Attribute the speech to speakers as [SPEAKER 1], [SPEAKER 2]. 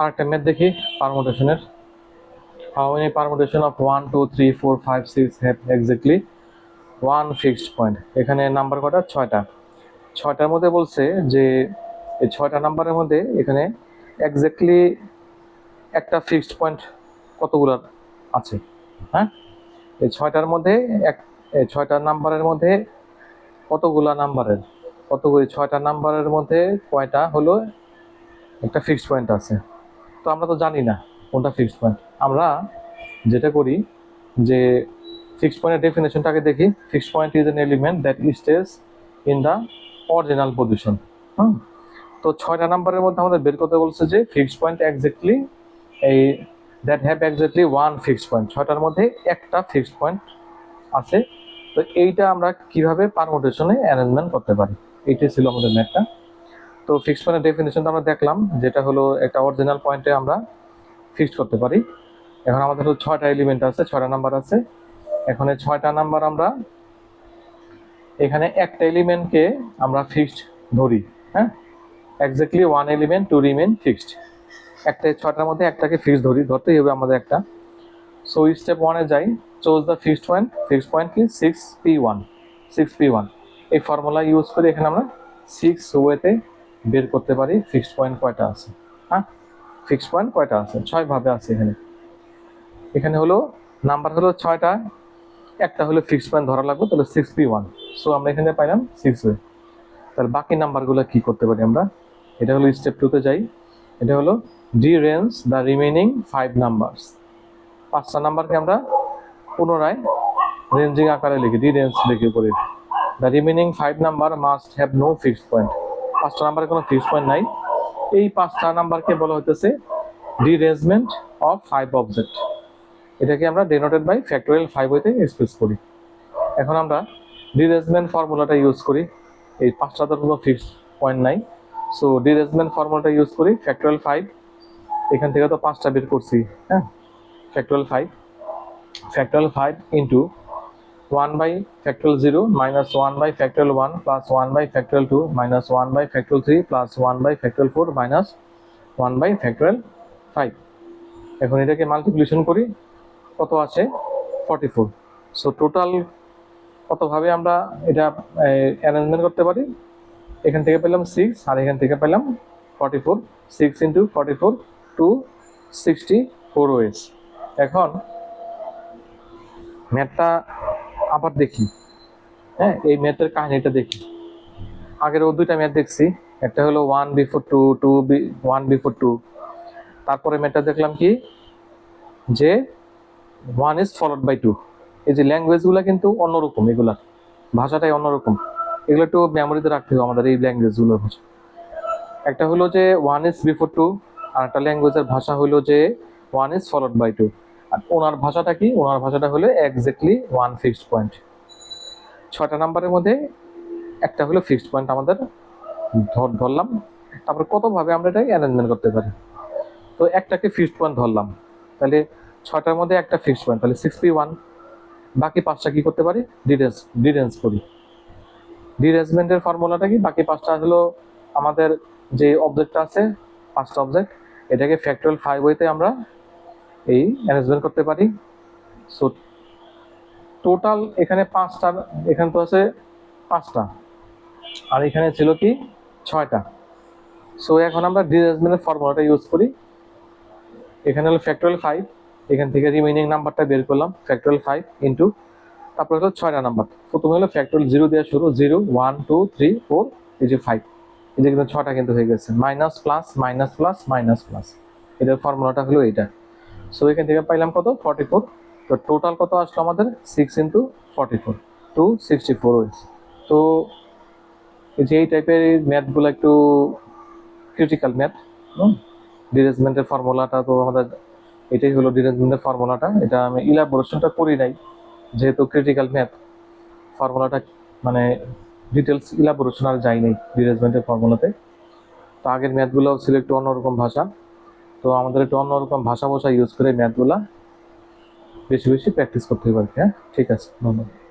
[SPEAKER 1] আরেকটা ম্যাথ দেখি পারমুটেশনের। How many permutation of 1 2 3 4 5 6 have exactly one fixed point. এখানে নাম্বার কটা? ছয়টার মধ্যে বলছে যে এই 6টা নাম্বারের মধ্যে এখানে এক্স্যাক্টলি একটা ফিক্সড পয়েন্ট কতগুলো আছে। হ্যাঁ, এই 6টার মধ্যে এই 6টা নাম্বারের মধ্যে কতগুলা নাম্বারের কতগুলি 6টা নাম্বারের মধ্যে কয়টা হলো একটা ফিক্সড পয়েন্ট আছে। তো আমরা তো জানি না কোনটা ফিক্সড পয়েন্ট। আমরা যেটা করি যে ফিক্সড পয়েন্টের ডেফিনেশনটাকে দেখি। Fixed point is an element that stays in the original position. তো 6টা নাম্বারের মধ্যে আমাদের বের করতে বলছে যে ফিক্সড পয়েন্ট এক্স্যাক্টলি এই that have exactly one fixed point. 6টার মধ্যে একটা ফিক্সড পয়েন্ট আছে। তো এইটা আমরা কিভাবে পারমুটেশনে অ্যারেঞ্জমেন্ট করতে পারি, এইটাই ছিল আমাদের ম্যাথটা। তো ফিক্সড পয়েন্টের ডেফিনেশনটা আমরা দেখলাম, যেটা হলো একটা অরিজিনাল পয়েন্টে আমরা ফিক্সড করতে পারি। এখন আমাদের হলো 6টা এলিমেন্ট আছে, 6টা নাম্বার আছে। এখন এই 6টা নাম্বার আমরা এখানে একটা এলিমেন্টকে আমরা ফিক্সড ধরি। হ্যাঁ, exactly one element to remain fixed. একটা 6টার মধ্যে একটাকে ফিক্সড ধরতেই হবে আমাদের একটা। সো স্টেপ 1-এ যাই। Choose the fixed point. Fixed point কি? 6p1। এই ফর্মুলা ইউজ করে এখানে আমরা 6 ওয়েতে বের করতে পারি ফিক্সড পয়েন্ট কয়টা আছে। হ্যাঁ, ফিক্সড পয়েন্ট কয়টা আছে? 6 ভাবে আছে এখানে হলো নাম্বার হলো 6টা, একটা হলো ফিক্সড পয়েন্ট ধরা লাগবে, তাহলে 6p1। সো আমরা এখানে পাইলাম 6 ওয়ে। তাহলে বাকি নাম্বারগুলো কি করতে পারি আমরা? এটা হলো স্টেপ 2-তে যাই। এটা হলো ডিরেঞ্জ দ্য রিমেনিং 5 নাম্বারস। 5টা নাম্বারকে আমরা পুনরায় রেঞ্জিং আকারে লিখি, ডিরেঞ্জ লিখে করি। The remaining 5 number must have no fixed point. 5টা নাম্বারে কোনো ফিক্সড পয়েন্ট নাই। এই 5টা নাম্বারকে বলা হইতেছে ডিরেঞ্জমেন্ট অফ 5 অবজেক্ট। এটাকে আমরা ডেনোটেড বাই ফ্যাক্টোরিয়াল 5 হইতে এক্সপ্রেস করি। এখন আমরা ডিরেঞ্জমেন্ট ফর্মুলাটা ইউজ করি। এই 5টাতে কোনো ফিক্সড পয়েন্ট নাই, সো ডিরেঞ্জমেন্ট ফর্মুলাটা ইউজ করি। ফ্যাক্টোরিয়াল 5, এখান থেকে তো 5টা বের করছি। হ্যাঁ, factorial 5 into 1 by factorial 0 minus 1 by factorial 1 plus 1 by factorial 2 minus 1 by factorial 3 plus 1 by factorial 4 minus 1 by factorial 5। এখন এটাকে মাল্টিপ্লিকেশন করি, কত আছে? 44। সো টোটাল কতভাবে আমরা এটা অ্যারেঞ্জমেন্ট করতে পারি? এখান থেকে পেলাম 6 আর এখান থেকে পেলাম 44। 6 ইন্টু 44 264 ওয়েস। এখন ম্যাথটা আবার দেখি। হ্যাঁ, এই ম্যাথের কাহিনীটা দেখি। আগের 2টা ম্যাথ দেখছি, একটা হলো 1 বিফোর 2, 1 বিফোর 2। তারপরে ম্যাথটা দেখলাম কি যে 1 ইজ ফলোড বাই 2। এই যে ল্যাঙ্গুয়েজগুলো কিন্তু অন্যরকম, এগুলা ভাষাটাই অন্যরকম। এগুলো একটু মেমোরিতে রাখতে হবে আমাদের, এই ল্যাঙ্গুয়েজগুলোর ভাষা। একটা হলো যে 1 ইজ বিফোর 2, আর একটা ল্যাঙ্গুয়েজের ভাষা হলো যে 1 ইজ ফলোড বাই 2। আর ওনার ভাষাটা কি? ওনার ভাষাটা হলো এক্স্যাক্টলি ওয়ান ফিক্সড পয়েন্ট। 6টা নাম্বারের মধ্যে একটা হলো ফিক্সড পয়েন্ট আমাদের ধরলাম। তারপর কতভাবে আমরা এটাকে অ্যারেঞ্জমেন্ট করতে পারি? তো একটাকে ফিক্সড পয়েন্ট ধরলাম, তাহলে 6টার মধ্যে একটা ফিক্সড পয়েন্ট, তাহলে 6p1। বাকি 5টা কি করতে পারি? ডিরেঞ্জ করি। ডিরেঞ্জমেন্টের ফর্মুলাটা কি? বাকি 5টা হলো আমাদের যে অবজেক্টটা আছে, 5টা অবজেক্ট, এটাকে ফ্যাক্টোরিয়াল 5 ওয়েতে আমরা এই অ্যারেঞ্জমেন্ট করতে পারি। সো টোটাল এখানে 5টা, এখানে তো আছে 5টা, আর এখানে ছিল কি 6টা। সো এখন আমরা ডিরেঞ্জমেন্টের ফর্মুলাটা ইউজ করি। এখানে হলো ফ্যাক্টোরিয়াল 5, এখান থেকে রিমেইনিং নাম্বারটা বের করলাম, ফ্যাক্টোরিয়াল 5 ইন্টু তারপর হলো 6টা নাম্বার। প্রথমে হলো ফ্যাক্টোরিয়াল 0 দিয়ে শুরু, 0 1 2 3 4, এই যে 5, এই যে কিন্তু 6টা কিন্তু হয়ে গেছে। Minus plus minus plus minus plus, এটার ফর্মুলাটা হলো এইটা। সো এখান থেকে পাইলাম কত? 44। তো টোটাল কত আসলো আমাদের? 6 ইন্টু 44 264 হয়েছে। তো এই যে এই টাইপের ম্যাথগুলো একটু ক্রিটিক্যাল ম্যাথ। ডিরেঞ্জমেন্টের ফর্মুলাটা তো আমাদের এটাই হলো ডিরেঞ্জমেন্টের ফর্মুলাটা। এটা আমি ইলাবোরেশনটা করি নাই, যেহেতু ক্রিটিক্যাল ম্যাথ, ফর্মুলাটা মানে ডিটেলস ইলাবোরেশন আর যাই নাই ডিরেঞ্জমেন্টের ফর্মুলাতে। তো আগের ম্যাথগুলো ছিল একটু অন্যরকম ভাষা, তো আমাদের একটু অন্যরকম ভাষা ইউজ করে ম্যাথগুলা বেশি বেশি প্র্যাকটিস করতে হবে। হ্যাঁ, ঠিক আছে, ধন্যবাদ।